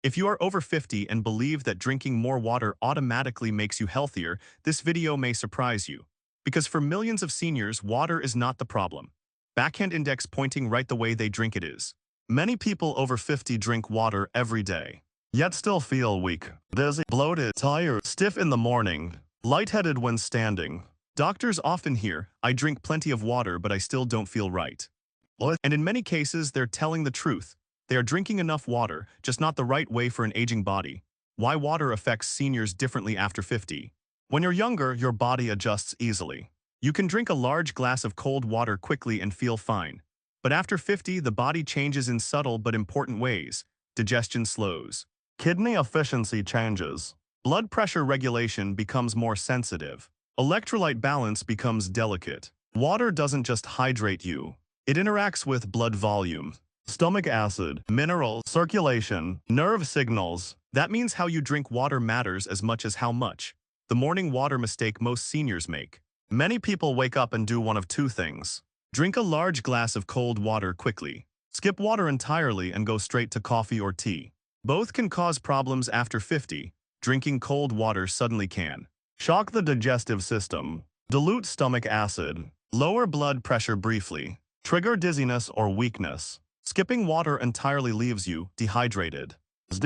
If you are over 50 and believe that drinking more water automatically makes you healthier, this video may surprise you. Because for millions of seniors, water is not the problem. Backhand index pointing right the way they drink it is. Many people over 50 drink water every day, yet still feel weak, dizzy, bloated, tired, stiff in the morning, lightheaded when standing. Doctors often hear, "I drink plenty of water, but I still don't feel right." And in many cases, they're telling the truth. They are drinking enough water, just not the right way for an aging body. Why water affects seniors differently after 50. When you're younger, your body adjusts easily. You can drink a large glass of cold water quickly and feel fine. But after 50, the body changes in subtle but important ways. Digestion slows. Kidney efficiency changes. Blood pressure regulation becomes more sensitive. Electrolyte balance becomes delicate. Water doesn't just hydrate you. It interacts with blood volume, stomach acid, mineral, circulation, nerve signals. That means how you drink water matters as much as how much. The morning water mistake most seniors make. Many people wake up and do one of two things. Drink a large glass of cold water quickly. Skip water entirely and go straight to coffee or tea. Both can cause problems after 50. Drinking cold water suddenly can shock the digestive system, dilute stomach acid, lower blood pressure briefly, trigger dizziness or weakness. Skipping water entirely leaves you dehydrated,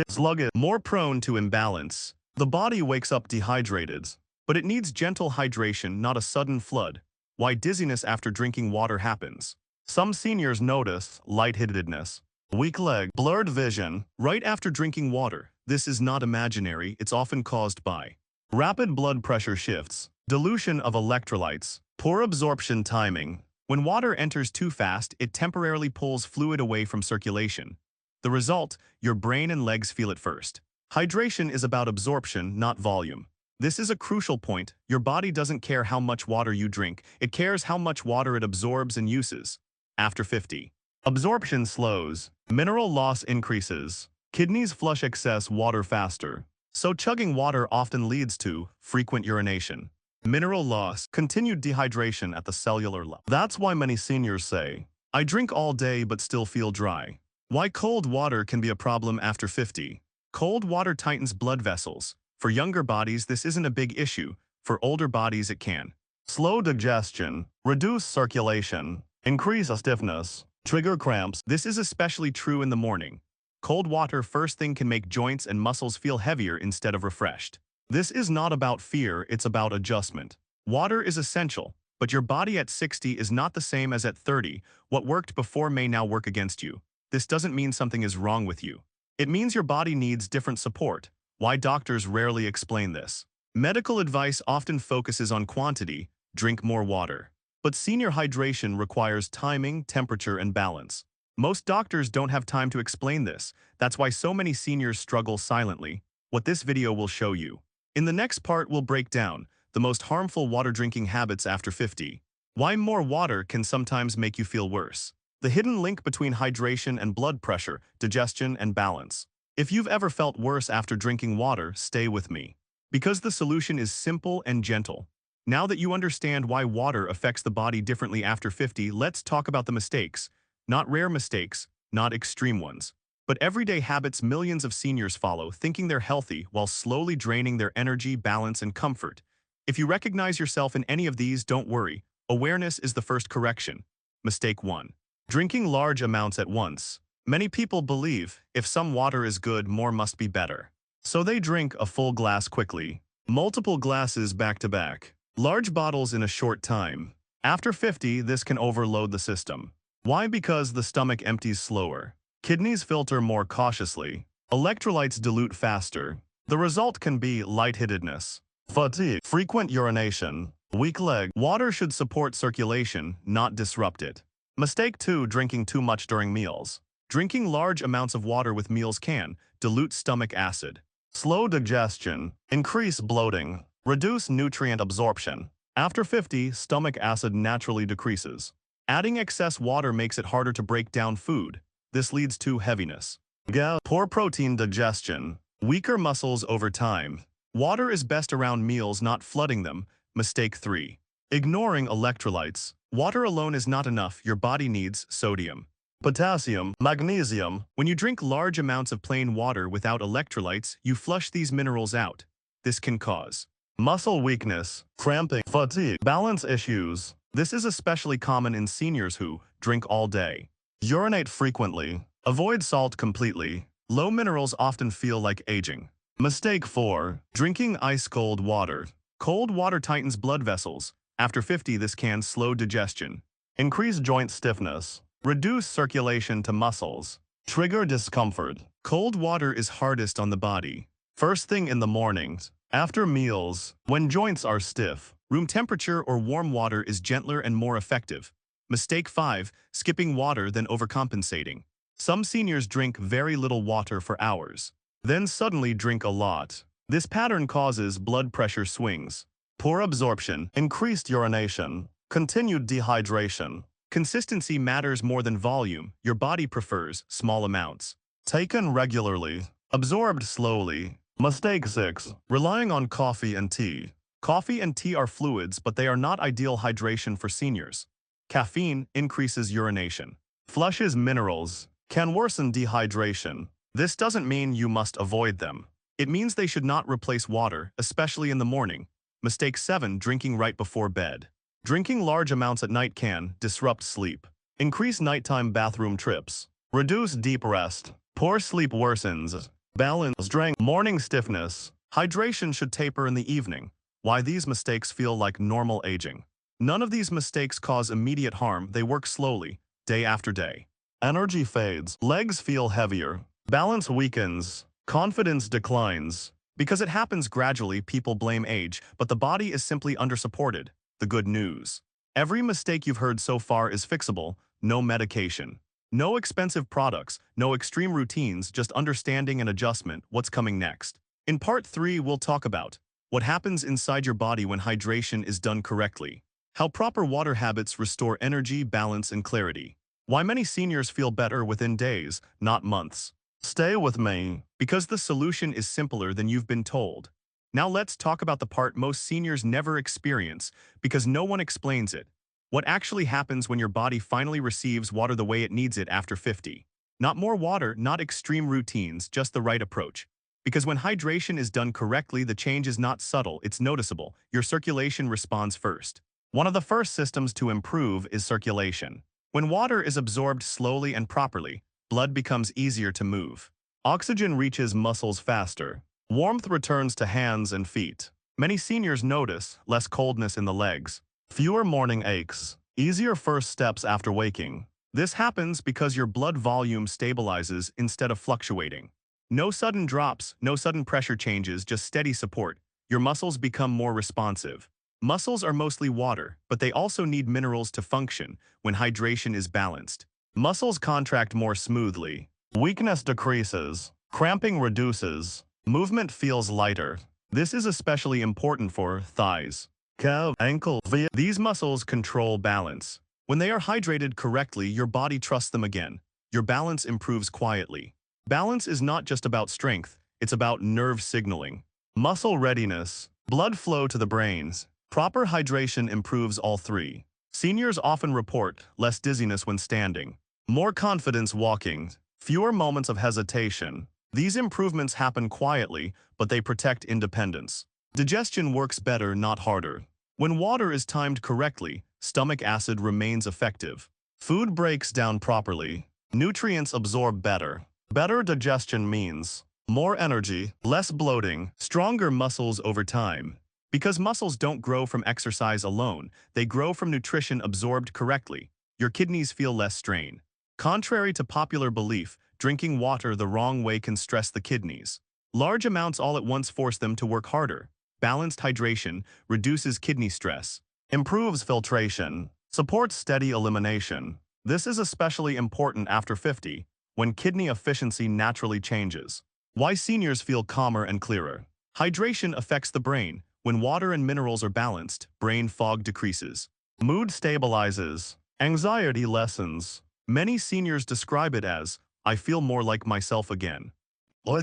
sluggish, more prone to imbalance. The body wakes up dehydrated, but it needs gentle hydration, not a sudden flood. Why dizziness after drinking water happens. Some seniors notice lightheadedness, weak leg, blurred vision, right after drinking water. This is not imaginary, it's often caused by rapid blood pressure shifts, dilution of electrolytes, poor absorption timing. When water enters too fast, it temporarily pulls fluid away from circulation. The result, your brain and legs feel it first. Hydration is about absorption, not volume. This is a crucial point. Your body doesn't care how much water you drink, it cares how much water it absorbs and uses. After 50, absorption slows, mineral loss increases, kidneys flush excess water faster. So chugging water often leads to frequent urination, mineral loss, continued dehydration at the cellular level. That's why many seniors say, "I drink all day but still feel dry." Why cold water can be a problem after 50. Cold water tightens blood vessels. For younger bodies, this isn't a big issue. For older bodies, it can slow digestion, reduce circulation, increase stiffness, trigger cramps. This is especially true in the morning. Cold water first thing can make joints and muscles feel heavier instead of refreshed. This is not about fear, it's about adjustment. Water is essential, but your body at 60 is not the same as at 30. What worked before may now work against you. This doesn't mean something is wrong with you. It means your body needs different support. Why doctors rarely explain this. Medical advice often focuses on quantity, drink more water. But senior hydration requires timing, temperature, and balance. Most doctors don't have time to explain this. That's why so many seniors struggle silently. What this video will show you. In the next part, we'll break down the most harmful water drinking habits after 50. Why more water can sometimes make you feel worse. The hidden link between hydration and blood pressure, digestion, and balance. If you've ever felt worse after drinking water, stay with me. Because the solution is simple and gentle. Now that you understand why water affects the body differently after 50, let's talk about the mistakes. Not rare mistakes, not extreme ones, but everyday habits millions of seniors follow, thinking they're healthy while slowly draining their energy, balance, and comfort. If you recognize yourself in any of these, don't worry. Awareness is the first correction. Mistake 1. Drinking large amounts at once. Many people believe, if some water is good, more must be better. So they drink a full glass quickly, multiple glasses back to back, large bottles in a short time. After 50, this can overload the system. Why? Because the stomach empties slower. Kidneys filter more cautiously. Electrolytes dilute faster. The result can be lightheadedness, fatigue, frequent urination, weak leg. Water should support circulation, not disrupt it. Mistake 2. Drinking too much during meals. Drinking large amounts of water with meals can dilute stomach acid, slow digestion, increase bloating, reduce nutrient absorption. After 50, stomach acid naturally decreases. Adding excess water makes it harder to break down food. This leads to heaviness, gas, poor protein digestion, weaker muscles over time. Water is best around meals, not flooding them. Mistake 3. Ignoring electrolytes. Water alone is not enough. Your body needs sodium, Potassium, magnesium. When you drink large amounts of plain water without electrolytes, you flush these minerals out. This can cause muscle weakness, cramping, fatigue, balance issues. This is especially common in seniors who drink all day, urinate frequently, avoid salt completely. Low minerals often feel like aging. Mistake 4. Drinking ice-cold water. Cold water tightens blood vessels. After 50, this can slow digestion, increase joint stiffness, reduce circulation to muscles, trigger discomfort. Cold water is hardest on the body first thing in the mornings, after meals, when joints are stiff. Room temperature or warm water is gentler and more effective. Mistake 5. Skipping water then overcompensating. Some seniors drink very little water for hours, then suddenly drink a lot. This pattern causes blood pressure swings, poor absorption, increased urination, continued dehydration. Consistency matters more than volume. Your body prefers small amounts, taken regularly, absorbed slowly. Mistake 6. Relying on coffee and tea. Coffee and tea are fluids, but they are not ideal hydration for seniors. Caffeine increases urination, flushes minerals, can worsen dehydration. This doesn't mean you must avoid them. It means they should not replace water, especially in the morning. Mistake 7. Drinking right before bed. Drinking large amounts at night can disrupt sleep, increase nighttime bathroom trips, reduce deep rest. Poor sleep worsens balance, strength, morning stiffness. Hydration should taper in the evening. Why these mistakes feel like normal aging. None of these mistakes cause immediate harm. They work slowly, day after day. Energy fades, legs feel heavier, balance weakens, confidence declines. Because it happens gradually, people blame age, but the body is simply undersupported. The good news: every mistake you've heard so far is fixable. No medication, no expensive products, no extreme routines, just understanding and adjustment. What's coming next? In part 3, we'll talk about what happens inside your body when hydration is done correctly, how proper water habits restore energy, balance, and clarity, why many seniors feel better within days, not months. Stay with me, because the solution is simpler than you've been told. Now let's talk about the part most seniors never experience because no one explains it. What actually happens when your body finally receives water the way it needs it after 50? Not more water, not extreme routines, just the right approach. Because when hydration is done correctly, the change is not subtle, it's noticeable. Your circulation responds first. One of the first systems to improve is circulation. When water is absorbed slowly and properly, blood becomes easier to move. Oxygen reaches muscles faster. Warmth returns to hands and feet. Many seniors notice less coldness in the legs, fewer morning aches, easier first steps after waking. This happens because your blood volume stabilizes instead of fluctuating. No sudden drops, no sudden pressure changes, just steady support. Your muscles become more responsive. Muscles are mostly water, but they also need minerals to function when hydration is balanced. Muscles contract more smoothly. Weakness decreases. Cramping reduces. Movement feels lighter. This is especially important for thighs, calf, ankle, feet. These muscles control balance. When they are hydrated correctly, your body trusts them again. Your balance improves quietly. Balance is not just about strength, it's about nerve signaling, muscle readiness, blood flow to the brains. Proper hydration improves all three. Seniors often report less dizziness when standing, more confidence walking, fewer moments of hesitation. These improvements happen quietly, but they protect independence. Digestion works better, not harder. When water is timed correctly, stomach acid remains effective. Food breaks down properly. Nutrients absorb better. Better digestion means more energy, less bloating, stronger muscles over time. Because muscles don't grow from exercise alone, they grow from nutrition absorbed correctly. Your kidneys feel less strain. Contrary to popular belief, drinking water the wrong way can stress the kidneys. Large amounts all at once force them to work harder. Balanced hydration reduces kidney stress, improves filtration, supports steady elimination. This is especially important after 50, when kidney efficiency naturally changes. Why seniors feel calmer and clearer. Hydration affects the brain. When water and minerals are balanced, brain fog decreases. Mood stabilizes. Anxiety lessens. Many seniors describe it as, "I feel more like myself again."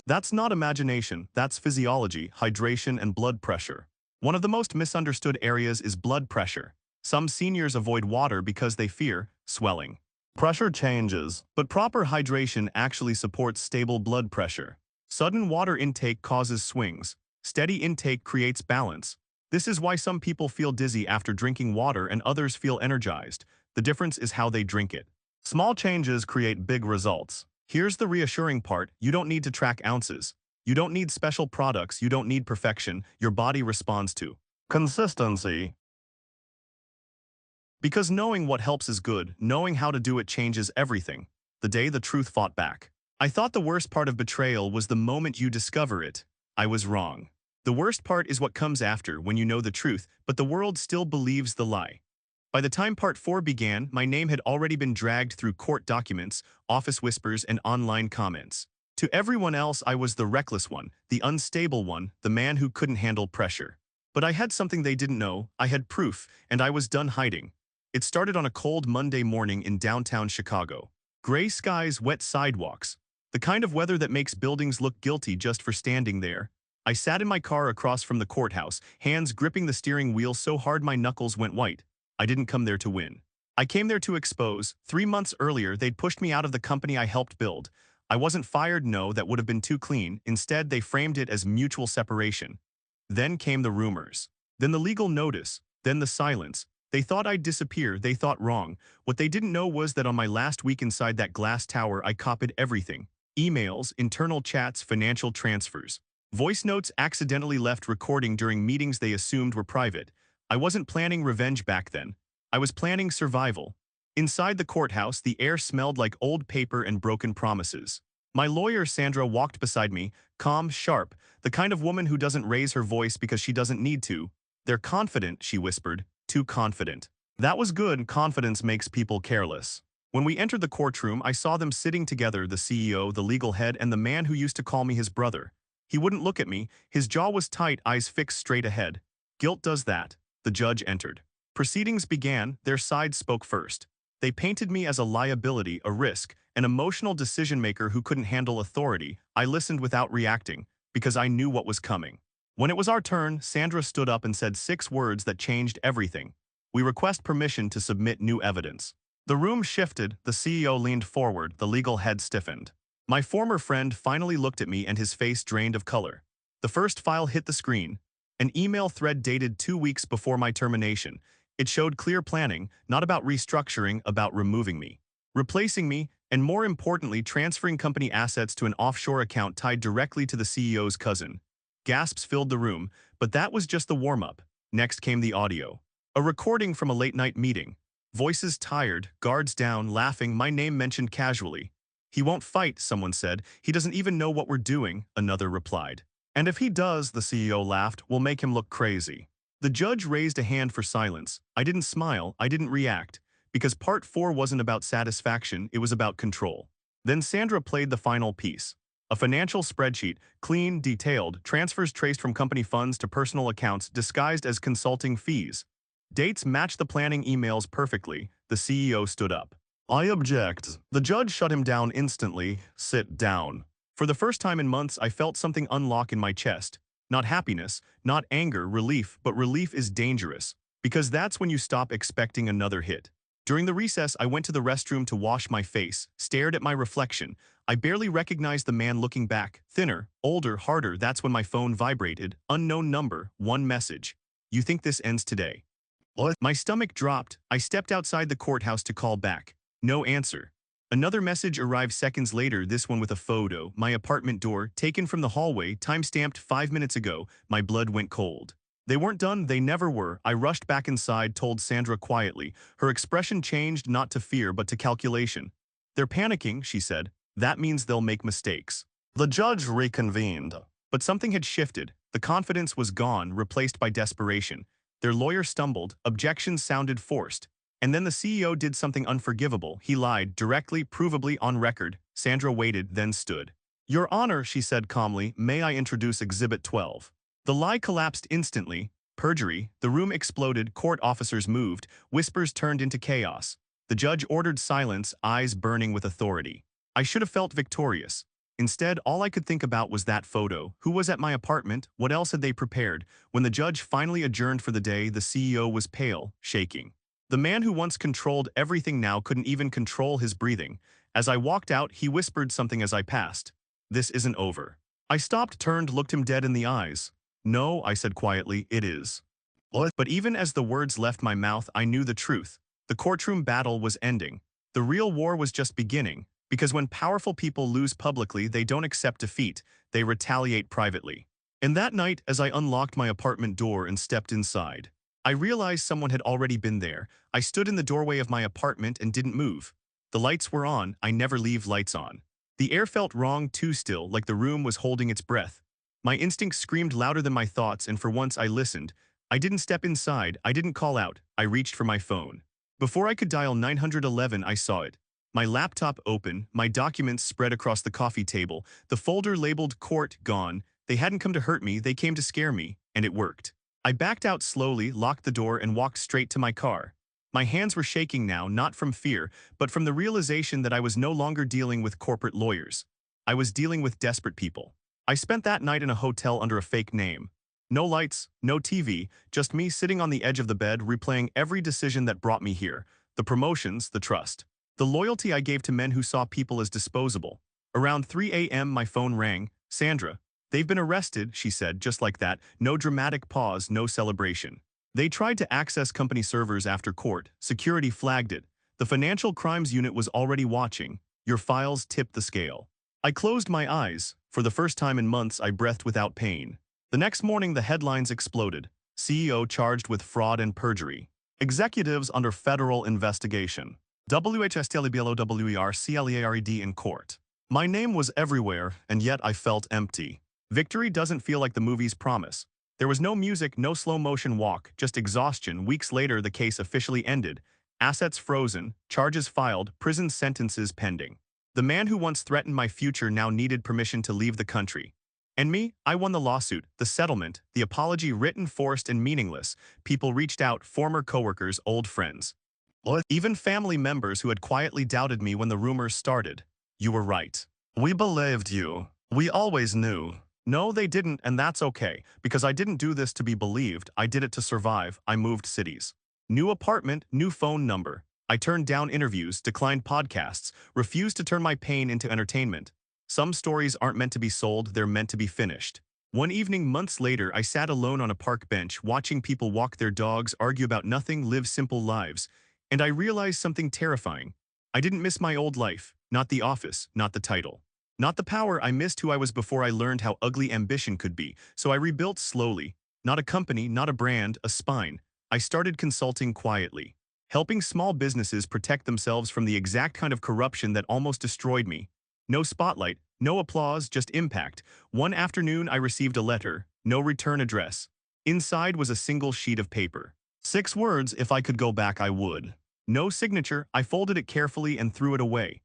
That's not imagination, that's physiology, hydration, and blood pressure. One of the most misunderstood areas is blood pressure. Some seniors avoid water because they fear swelling, Pressure changes, but proper hydration actually supports stable blood pressure. Sudden water intake causes swings. Steady intake creates balance. This is why some people feel dizzy after drinking water and others feel energized. The difference is how they drink it. Small changes create big results. Here's the reassuring part: you don't need to track ounces. You don't need special products, you don't need perfection. Your body responds to consistency. Because knowing what helps is good, knowing how to do it changes everything. The day the truth fought back. I thought the worst part of betrayal was the moment you discover it. I was wrong. The worst part is what comes after, when you know the truth, but the world still believes the lie. By the time part 4 began, my name had already been dragged through court documents, office whispers, and online comments. To everyone else, I was the reckless one, the unstable one, the man who couldn't handle pressure. But I had something they didn't know. I had proof, and I was done hiding. It started on a cold Monday morning in downtown Chicago. Gray skies, wet sidewalks. The kind of weather that makes buildings look guilty just for standing there. I sat in my car across from the courthouse, hands gripping the steering wheel so hard my knuckles went white. I didn't come there to win. I came there to expose. 3 months earlier, they'd pushed me out of the company I helped build. I wasn't fired, no, that would have been too clean. Instead, they framed it as mutual separation. Then came the rumors. Then the legal notice. Then the silence. They thought I'd disappear, they thought wrong. What they didn't know was that on my last week inside that glass tower, I copied everything. Emails, internal chats, financial transfers. Voice notes accidentally left recording during meetings they assumed were private. I wasn't planning revenge back then. I was planning survival. Inside the courthouse, the air smelled like old paper and broken promises. My lawyer, Sandra, walked beside me, calm, sharp, the kind of woman who doesn't raise her voice because she doesn't need to. "They're confident," she whispered. "Too confident." That was good. Confidence makes people careless. When we entered the courtroom, I saw them sitting together, the CEO, the legal head, and the man who used to call me his brother. He wouldn't look at me. His jaw was tight, eyes fixed straight ahead. Guilt does that. The judge entered. Proceedings began. Their side spoke first. They painted me as a liability, a risk, an emotional decision-maker who couldn't handle authority. I listened without reacting, because I knew what was coming. When it was our turn, Sandra stood up and said 6 words that changed everything. "We request permission to submit new evidence." The room shifted, the CEO leaned forward, the legal head stiffened. My former friend finally looked at me and his face drained of color. The first file hit the screen. An email thread dated 2 weeks before my termination. It showed clear planning, not about restructuring, about removing me, replacing me, and more importantly, transferring company assets to an offshore account tied directly to the CEO's cousin. Gasps filled the room, but that was just the warm-up. Next came the audio. A recording from a late-night meeting. Voices tired, guards down, laughing, my name mentioned casually. "He won't fight," someone said. "He doesn't even know what we're doing," another replied. "And if he does," the CEO laughed, "we'll make him look crazy." The judge raised a hand for silence. I didn't smile, I didn't react, because part 4 wasn't about satisfaction, it was about control. Then Sandra played the final piece. A financial spreadsheet, clean, detailed, transfers traced from company funds to personal accounts disguised as consulting fees. Dates matched the planning emails perfectly. The CEO stood up. "I object." The judge shut him down instantly. "Sit down." For the first time in months, I felt something unlock in my chest. Not happiness, not anger, relief, but relief is dangerous, because that's when you stop expecting another hit. During the recess, I went to the restroom to wash my face, stared at my reflection. I barely recognized the man looking back. Thinner, older, harder. That's when my phone vibrated. Unknown number, one message. "You think this ends today?" What? My stomach dropped. I stepped outside the courthouse to call back. No answer. Another message arrived seconds later, this one with a photo. My apartment door, taken from the hallway, time-stamped 5 minutes ago. My blood went cold. They weren't done, they never were. I rushed back inside, told Sandra quietly. Her expression changed not to fear, but to calculation. "They're panicking," she said. "That means they'll make mistakes." The judge reconvened. But something had shifted. The confidence was gone, replaced by desperation. Their lawyer stumbled, objections sounded forced. And then the CEO did something unforgivable. He lied, directly, provably, on record. Sandra waited, then stood. "Your Honor," she said calmly, "may I introduce Exhibit 12? The lie collapsed instantly. Perjury. The room exploded, court officers moved, whispers turned into chaos. The judge ordered silence, eyes burning with authority. I should have felt victorious. Instead, all I could think about was that photo. Who was at my apartment? What else had they prepared? When the judge finally adjourned for the day, the CEO was pale, shaking. The man who once controlled everything now couldn't even control his breathing. As I walked out, he whispered something as I passed. This isn't over. I stopped, turned, looked him dead in the eyes. No, I said quietly, it is. What? But even as the words left my mouth, I knew the truth. The courtroom battle was ending. The real war was just beginning, because when powerful people lose publicly, they don't accept defeat, they retaliate privately. And that night, as I unlocked my apartment door and stepped inside, I realized someone had already been there. I stood in the doorway of my apartment and didn't move. The lights were on. I never leave lights on. The air felt wrong, too still, like the room was holding its breath. My instincts screamed louder than my thoughts, and for once I listened. I didn't step inside, I didn't call out, I reached for my phone. Before I could dial 911, I saw it. My laptop open, my documents spread across the coffee table, the folder labeled court gone. They hadn't come to hurt me, they came to scare me, and it worked. I backed out slowly, locked the door, and walked straight to my car. My hands were shaking now, not from fear, but from the realization that I was no longer dealing with corporate lawyers. I was dealing with desperate people. I spent that night in a hotel under a fake name. No lights, no TV, just me sitting on the edge of the bed replaying every decision that brought me here. The promotions, the trust. The loyalty I gave to men who saw people as disposable. Around 3 a.m. my phone rang. Sandra. They've been arrested, she said, just like that. No dramatic pause, no celebration. They tried to access company servers after court. Security flagged it. The financial crimes unit was already watching. Your files tipped the scale. I closed my eyes. For the first time in months, I breathed without pain. The next morning, the headlines exploded. CEO charged with fraud and perjury. Executives under federal investigation. WHSTLBLOWERCLEARED in court. My name was everywhere, and yet I felt empty. Victory doesn't feel like the movies promise. There was no music, no slow-motion walk, just exhaustion. Weeks later, the case officially ended. Assets frozen, charges filed, prison sentences pending. The man who once threatened my future now needed permission to leave the country. And me, I won the lawsuit, the settlement, the apology written, forced, and meaningless. People reached out, former coworkers, old friends. What? Even family members who had quietly doubted me when the rumors started. You were right. We believed you. We always knew. No, they didn't, and that's okay, because I didn't do this to be believed. I did it to survive. I moved cities. New apartment, new phone number. I turned down interviews, declined podcasts, refused to turn my pain into entertainment. Some stories aren't meant to be sold, they're meant to be finished. One evening, months later, I sat alone on a park bench, watching people walk their dogs, argue about nothing, live simple lives. And I realized something terrifying. I didn't miss my old life, not the office, not the title. Not the power. I missed who I was before I learned how ugly ambition could be. So I rebuilt slowly. Not a company, not a brand, a spine. I started consulting quietly, helping small businesses protect themselves from the exact kind of corruption that almost destroyed me. No spotlight, no applause, just impact. One afternoon I received a letter, no return address. Inside was a single sheet of paper. 6 words, if I could go back I would. No signature. I folded it carefully and threw it away.